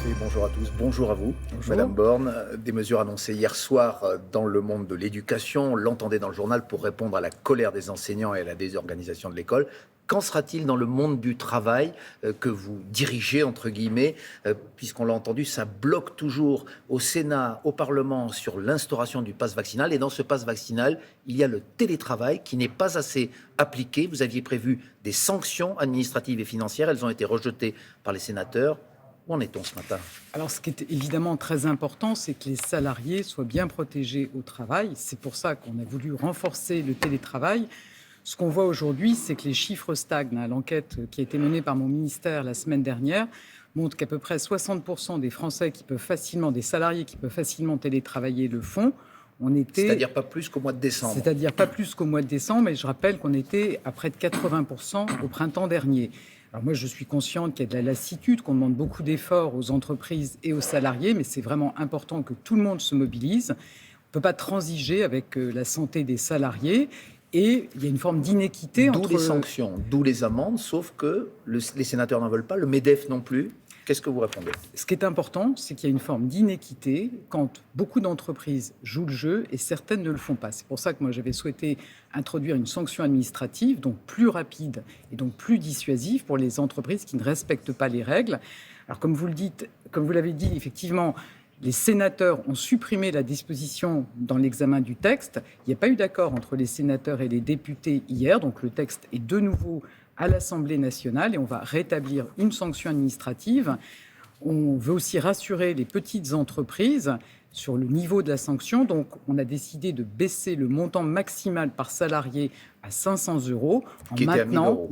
Et bonjour à tous, bonjour à vous, Bonjour. Madame Borne. Des mesures annoncées hier soir dans le monde de l'éducation, on l'entendait dans le journal pour répondre à la colère des enseignants et à la désorganisation de l'école. Qu'en sera-t-il dans le monde du travail que vous dirigez, entre guillemets, puisqu'on l'a entendu, ça bloque toujours au Sénat, au Parlement, sur l'instauration du pass vaccinal. Et dans ce pass vaccinal, il y a le télétravail qui n'est pas assez appliqué. Vous aviez prévu des sanctions administratives et financières, elles ont été rejetées par les sénateurs. Où en est-on ce matin? Alors, ce qui est évidemment très important, c'est que les salariés soient bien protégés au travail. C'est pour ça qu'on a voulu renforcer le télétravail. Ce qu'on voit aujourd'hui, c'est que les chiffres stagnent. L'enquête qui a été menée par mon ministère la semaine dernière montre qu'à peu près 60% des Français des salariés qui peuvent facilement télétravailler le font. C'est-à-dire pas plus qu'au mois de décembre. C'est-à-dire pas plus qu'au mois de décembre, mais je rappelle qu'on était à près de 80% au printemps dernier. Alors moi, je suis consciente qu'il y a de la lassitude, qu'on demande beaucoup d'efforts aux entreprises et aux salariés, mais c'est vraiment important que tout le monde se mobilise. On ne peut pas transiger avec la santé des salariés. Et il y a une forme d'inéquité D'où entre... les sanctions, d'où les amendes, sauf que les sénateurs n'en veulent pas, le MEDEF non plus. Qu'est-ce que vous répondez? Ce qui est important, c'est qu'il y a une forme d'inéquité quand beaucoup d'entreprises jouent le jeu et certaines ne le font pas. C'est pour ça que moi, j'avais souhaité introduire une sanction administrative, donc plus rapide et donc plus dissuasive pour les entreprises qui ne respectent pas les règles. Alors, comme vous l'avez dit, effectivement, les sénateurs ont supprimé la disposition dans l'examen du texte. Il n'y a pas eu d'accord entre les sénateurs et les députés hier, donc le texte est de nouveau à l'Assemblée nationale et on va rétablir une sanction administrative. On veut aussi rassurer les petites entreprises sur le niveau de la sanction. Donc, on a décidé de baisser le montant maximal par salarié à 500 €. Il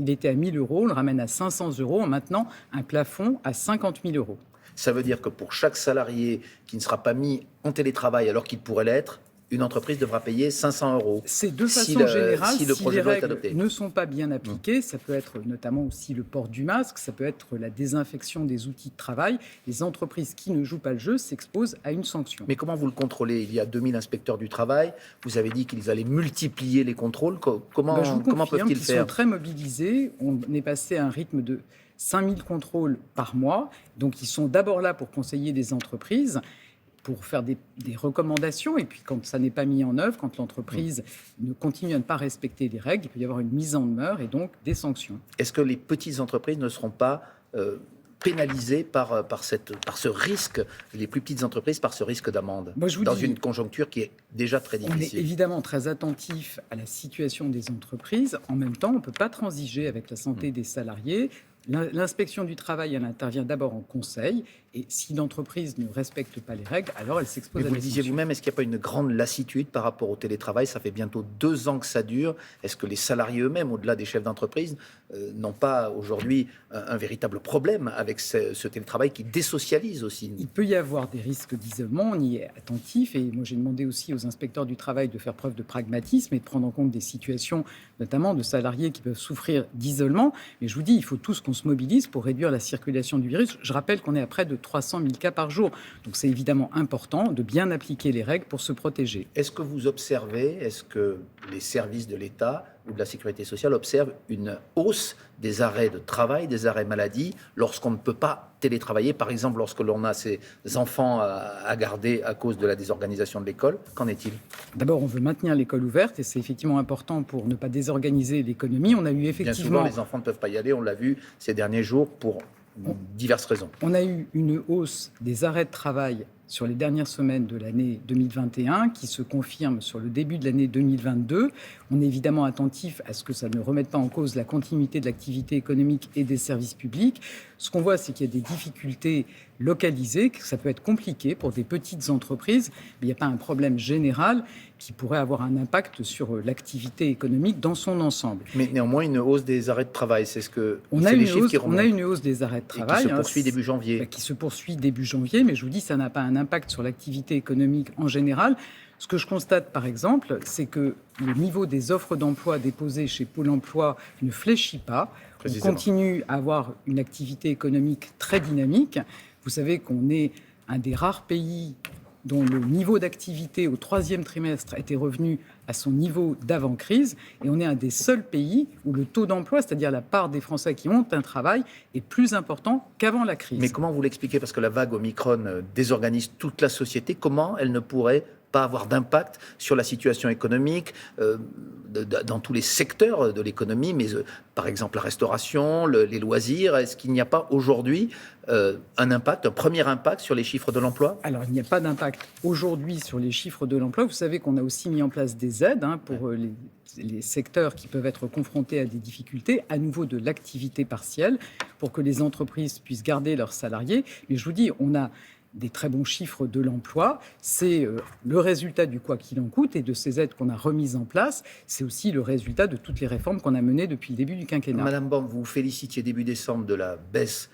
était à 1 000 €. On le ramène à 500 € en maintenant un plafond à 50 000 €. Ça veut dire que pour chaque salarié qui ne sera pas mis en télétravail alors qu'il pourrait l'être, une entreprise devra payer 500 €. C'est de façon générale, si le projet les de loi est règles adopté. ne sont pas bien appliquées, ça peut être notamment aussi le port du masque, ça peut être la désinfection des outils de travail. Les entreprises qui ne jouent pas le jeu s'exposent à une sanction. Mais comment vous le contrôlez? Il y a 2000 inspecteurs du travail. Vous avez dit qu'ils allaient multiplier les contrôles. Comment peuvent-ils Ils faire? sont très mobilisés. On est passé à un rythme de 5000 contrôles par mois. Donc, ils sont d'abord là pour conseiller des entreprises, pour faire des recommandations. Et puis, quand ça n'est pas mis en œuvre, quand l'entreprise ne continue à ne pas respecter les règles, il peut y avoir une mise en demeure et donc des sanctions. Est-ce que les petites entreprises ne seront pas pénalisées par ce risque, les plus petites entreprises, par ce risque d'amende, dans une conjoncture qui est déjà très difficile? On est évidemment très attentif à la situation des entreprises. En même temps, on ne peut pas transiger avec la santé des salariés. L'inspection du travail, elle intervient d'abord en conseil. Et si l'entreprise ne respecte pas les règles, alors elle s'expose à des Mais vous le disiez sanctions. vous-même, est-ce qu'il n'y a pas une grande lassitude par rapport au télétravail? Ça fait bientôt 2 ans que ça dure. Est-ce que les salariés eux-mêmes, au-delà des chefs d'entreprise, n'ont pas aujourd'hui un véritable problème avec ce télétravail qui désocialise aussi? Il peut y avoir des risques d'isolement, on y est attentif. Et moi, j'ai demandé aussi aux inspecteurs du travail de faire preuve de pragmatisme et de prendre en compte des situations, notamment de salariés qui peuvent souffrir d'isolement. Mais je vous dis, il faut tous qu'on se mobilise pour réduire la circulation du virus. Je rappelle qu'on est à près de 300 000 cas par jour. Donc c'est évidemment important de bien appliquer les règles pour se protéger. Est-ce que vous observez, est-ce que les services de l'État ou de la Sécurité sociale observent une hausse des arrêts de travail, des arrêts maladie, lorsqu'on ne peut pas télétravailler, par exemple lorsque l'on a ses enfants à garder à cause de la désorganisation de l'école? Qu'en est-il? D'abord, on veut maintenir l'école ouverte et c'est effectivement important pour ne pas désorganiser l'économie. On a eu Bien souvent, les enfants ne peuvent pas y aller, on l'a vu ces derniers jours pour diverses raisons. On a eu une hausse des arrêts de travail sur les dernières semaines de l'année 2021 qui se confirme sur le début de l'année 2022. On est évidemment attentif à ce que ça ne remette pas en cause la continuité de l'activité économique et des services publics. Ce qu'on voit, c'est qu'il y a des difficultés localisées, que ça peut être compliqué pour des petites entreprises, mais il n'y a pas un problème général qui pourrait avoir un impact sur l'activité économique dans son ensemble. Mais néanmoins, une hausse des arrêts de travail, c'est ce que on a une hausse des arrêts de travail qui se poursuit début janvier. Qui se poursuit début janvier, mais je vous dis, ça n'a pas un impact sur l'activité économique en général. Ce que je constate, par exemple, c'est que le niveau des offres d'emploi déposées chez Pôle emploi ne fléchit pas. On continue à avoir une activité économique très dynamique. Vous savez qu'on est un des rares pays dont le niveau d'activité au 3e trimestre était revenu à son niveau d'avant-crise. Et on est un des seuls pays où le taux d'emploi, c'est-à-dire la part des Français qui ont un travail, est plus important qu'avant la crise. Mais comment vous l'expliquez? Parce que la vague Omicron désorganise toute la société. Comment elle ne pourrait pas avoir d'impact sur la situation économique dans tous les secteurs de l'économie, mais par exemple la restauration, les loisirs? Est-ce qu'il n'y a pas aujourd'hui un premier impact sur les chiffres de l'emploi? Alors, il n'y a pas d'impact aujourd'hui sur les chiffres de l'emploi. Vous savez qu'on a aussi mis en place des aides pour les secteurs qui peuvent être confrontés à des difficultés, à nouveau de l'activité partielle, pour que les entreprises puissent garder leurs salariés. Mais je vous dis, on a des très bons chiffres de l'emploi. C'est le résultat du quoi qu'il en coûte et de ces aides qu'on a remises en place. C'est aussi le résultat de toutes les réformes qu'on a menées depuis le début du quinquennat. Madame Borne, vous vous félicitiez début décembre de la baisse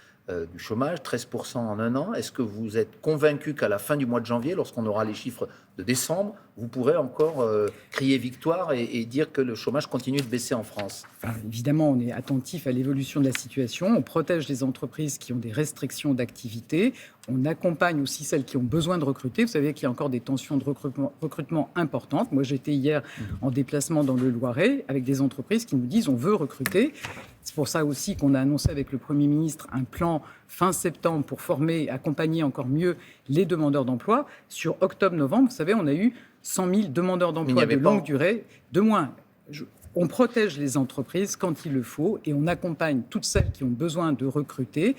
du chômage, 13% en un an. Est-ce que vous êtes convaincu qu'à la fin du mois de janvier, lorsqu'on aura les chiffres de décembre, vous pourrez encore crier victoire et dire que le chômage continue de baisser en France? Évidemment, on est attentif à l'évolution de la situation. On protège les entreprises qui ont des restrictions d'activité. On accompagne aussi celles qui ont besoin de recruter. Vous savez qu'il y a encore des tensions de recrutement importantes. Moi, j'étais hier en déplacement dans le Loiret avec des entreprises qui nous disent on veut recruter. C'est pour ça aussi qu'on a annoncé avec le Premier ministre un plan fin septembre pour former, accompagner encore mieux les demandeurs d'emploi. Sur octobre-novembre, vous savez, on a eu 100 000 demandeurs d'emploi de longue durée, de moins. On protège les entreprises quand il le faut et on accompagne toutes celles qui ont besoin de recruter.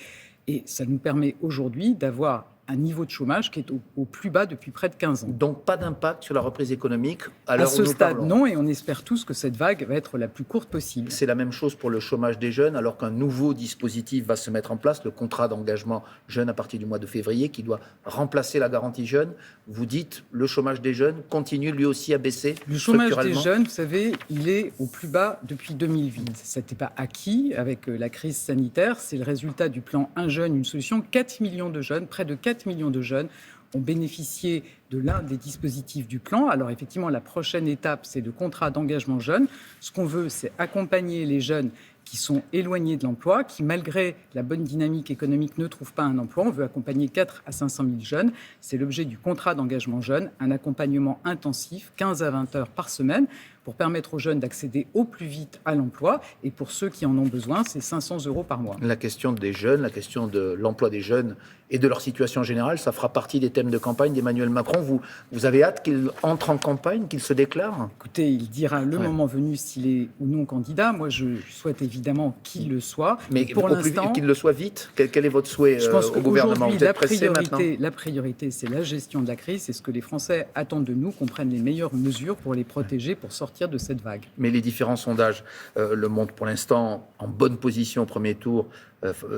Et ça nous permet aujourd'hui d'avoir un niveau de chômage qui est au plus bas depuis près de 15 ans. Donc pas d'impact sur la reprise économique à l'heure où nous parlons? À ce stade, non, et on espère tous que cette vague va être la plus courte possible. C'est la même chose pour le chômage des jeunes, alors qu'un nouveau dispositif va se mettre en place, le contrat d'engagement jeune à partir du mois de février, qui doit remplacer la garantie jeune. Vous dites le chômage des jeunes continue lui aussi à baisser structurellement. Le chômage des jeunes, vous savez, il est au plus bas depuis 2008. Ça n'était pas acquis avec la crise sanitaire. C'est le résultat du plan Un jeune, une solution. 4 millions de jeunes, près de 4 millions de jeunes ont bénéficié de l'un des dispositifs du plan. Alors effectivement, la prochaine étape, c'est le contrat d'engagement jeune. Ce qu'on veut, c'est accompagner les jeunes qui sont éloignés de l'emploi, qui, malgré la bonne dynamique économique, ne trouvent pas un emploi. On veut accompagner 4 à 500 000 jeunes. C'est l'objet du contrat d'engagement jeune, un accompagnement intensif, 15 à 20 heures par semaine, pour permettre aux jeunes d'accéder au plus vite à l'emploi. Et pour ceux qui en ont besoin, c'est 500 € par mois. La question des jeunes, la question de l'emploi des jeunes et de leur situation générale, ça fera partie des thèmes de campagne d'Emmanuel Macron. Vous avez hâte qu'il entre en campagne, qu'il se déclare? Écoutez, il dira le moment venu s'il est ou non candidat. Moi, je souhaite évidemment qu'il le soit. Mais pour l'instant, qu'il le soit vite. Quel est votre souhait au gouvernement? Vous êtes pressé maintenant? La priorité, c'est la gestion de la crise. C'est ce que les Français attendent de nous, qu'on prenne les meilleures mesures pour les protéger, pour sortir de cette vague. Mais les différents sondages le montrent pour l'instant en bonne position au premier tour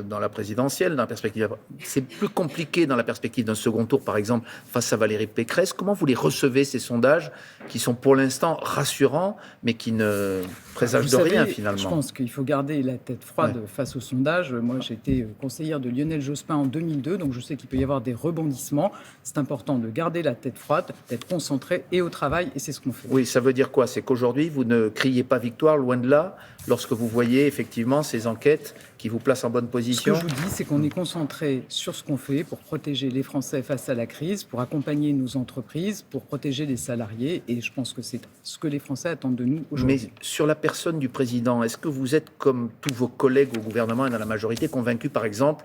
dans la présidentielle, dans la perspective. C'est plus compliqué dans la perspective d'un second tour, par exemple, face à Valérie Pécresse. Comment vous les recevez, ces sondages qui sont pour l'instant rassurants, mais qui ne présagent de rien, finalement? Je pense qu'il faut garder la tête froide face aux sondages. Moi, j'étais conseillère de Lionel Jospin en 2002, donc je sais qu'il peut y avoir des rebondissements. C'est important de garder la tête froide, d'être concentré et au travail, et c'est ce qu'on fait. Oui, ça veut dire quoi? C'est qu'aujourd'hui, vous ne criez pas victoire, loin de là, lorsque vous voyez effectivement ces enquêtes qui vous placent en bonne position? Ce que je vous dis, c'est qu'on est concentré sur ce qu'on fait pour protéger les Français face à la crise, pour accompagner nos entreprises, pour protéger les salariés. Et je pense que c'est ce que les Français attendent de nous aujourd'hui. Mais sur la personne du président, est-ce que vous êtes, comme tous vos collègues au gouvernement et dans la majorité, convaincus, par exemple,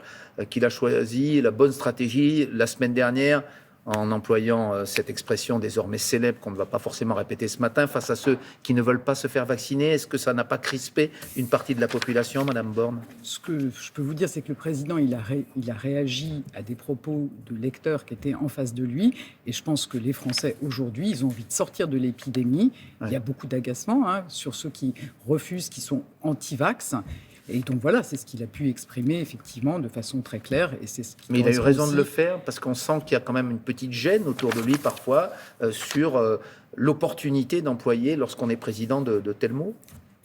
qu'il a choisi la bonne stratégie la semaine dernière en employant cette expression désormais célèbre qu'on ne va pas forcément répéter ce matin, face à ceux qui ne veulent pas se faire vacciner? Est-ce que ça n'a pas crispé une partie de la population, Madame Borne? Ce que je peux vous dire, c'est que le président, il a réagi à des propos de lecteurs qui étaient en face de lui. Et je pense que les Français, aujourd'hui, ils ont envie de sortir de l'épidémie. Il y a beaucoup d'agacement sur ceux qui refusent, qui sont anti-vax. Et donc voilà, c'est ce qu'il a pu exprimer effectivement de façon très claire. Et c'est ce qui Mais il a eu raison de le faire, parce qu'on sent qu'il y a quand même une petite gêne autour de lui parfois sur l'opportunité d'employer lorsqu'on est président de tels mots.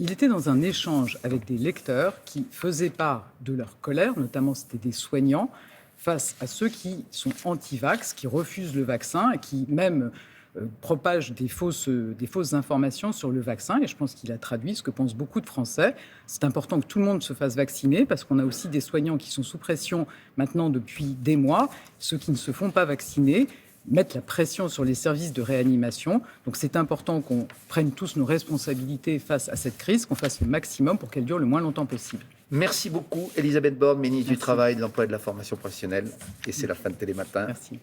Il était dans un échange avec des lecteurs qui faisaient part de leur colère, notamment c'était des soignants, face à ceux qui sont anti-vax, qui refusent le vaccin et qui même propage des fausses informations sur le vaccin. Et je pense qu'il a traduit ce que pensent beaucoup de Français. C'est important que tout le monde se fasse vacciner parce qu'on a aussi des soignants qui sont sous pression maintenant depuis des mois. Ceux qui ne se font pas vacciner mettre la pression sur les services de réanimation. Donc c'est important qu'on prenne tous nos responsabilités face à cette crise, qu'on fasse le maximum pour qu'elle dure le moins longtemps possible. Merci beaucoup, Elisabeth Borne, ministre Merci. du Travail, de l'Emploi et de la Formation professionnelle. Et c'est la fin de Télématin. Merci.